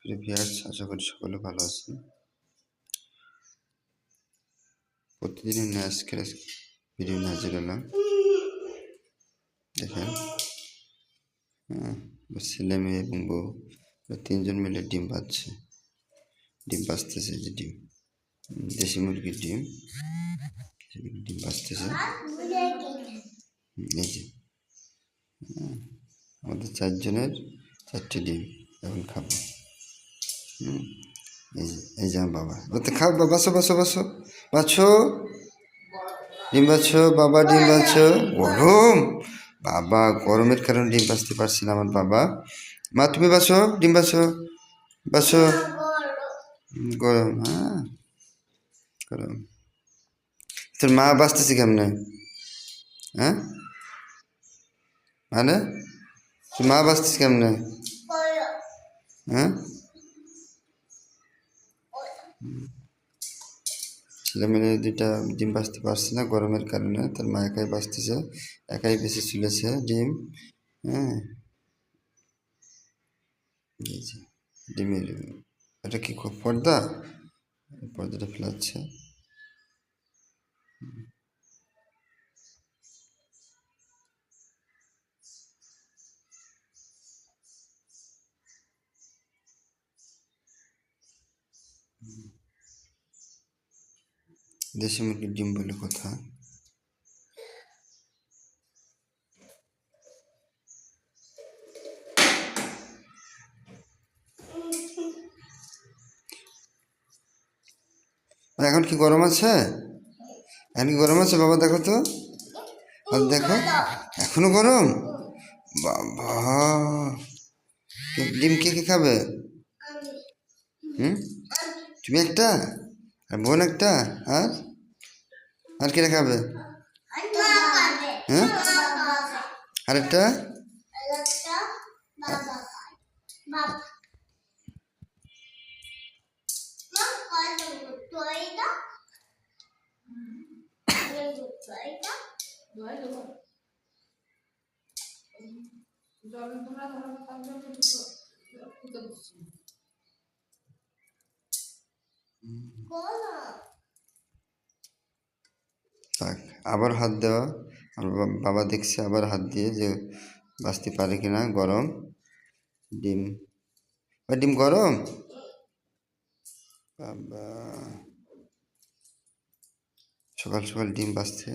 প্রিয় ভিউয়ার্স, আশা করি সকলে ভালো আছেন। প্রতিদিনের ন্যায় আজকের ভিডিও নিয়ে হাজির হলাম। দেখেন, ছেলে মেয়ে এবং বউ তিনজন মিলে ডিম পাচ্ছে। ডিম পাচতেছে, যে ডিম দেশি মুরগির ডিম, ডিম পাচতেছে। এই যে আমাদের 4 জনের 4টি ডিম এখন খাবো। এই যে আমার বাবা, বলতে খাও, বাছো বাছো বাছো বাছো, ডিম বাছো বাবা, ডিম বাছো। গরম বাবা, গরমের কারণে ডিম বাছতে পারছি না আমার বাবা। মা তুমি বাছো, ডিম বাছো বাছো। গরম, হ্যাঁ গরম। তোর মা বাঁচতেছি কেমনে? হ্যাঁ মানে তোর মা বাঁচতেছি কেমনে? হ্যাঁ, ছেলে মেয়ে দুইটা ডিম বাঁচতে পারছে না গরমের কারণে, তার মা একাই বাঁচতেছে, একাই বেশি চলেছে ডিম। হ্যাঁ, এই যে ডিমের, এটা কি খুব পর্দা, পর্দাটা ফেলাচ্ছে। দেশি মুরগির ডিম বলে কথা। এখন কি গরম আছে? এখন কি গরম আছে বাবা? দেখো তো, আর দেখো, এখনো গরম। বাবা, ডিম কে কে খাবে? তুমি একটা, আর বোন একটা, আর আর কে খাবে? হ্যাঁ, আরেকটা। থাক, আবার হাত দেওয়া। আমার বাবা দেখছে আবার হাত দিয়ে যে বাঁচতে পারে কিনা। গরম ডিম, ডিম গরম। বাবা, সকাল সকাল ডিম বাঁচছে।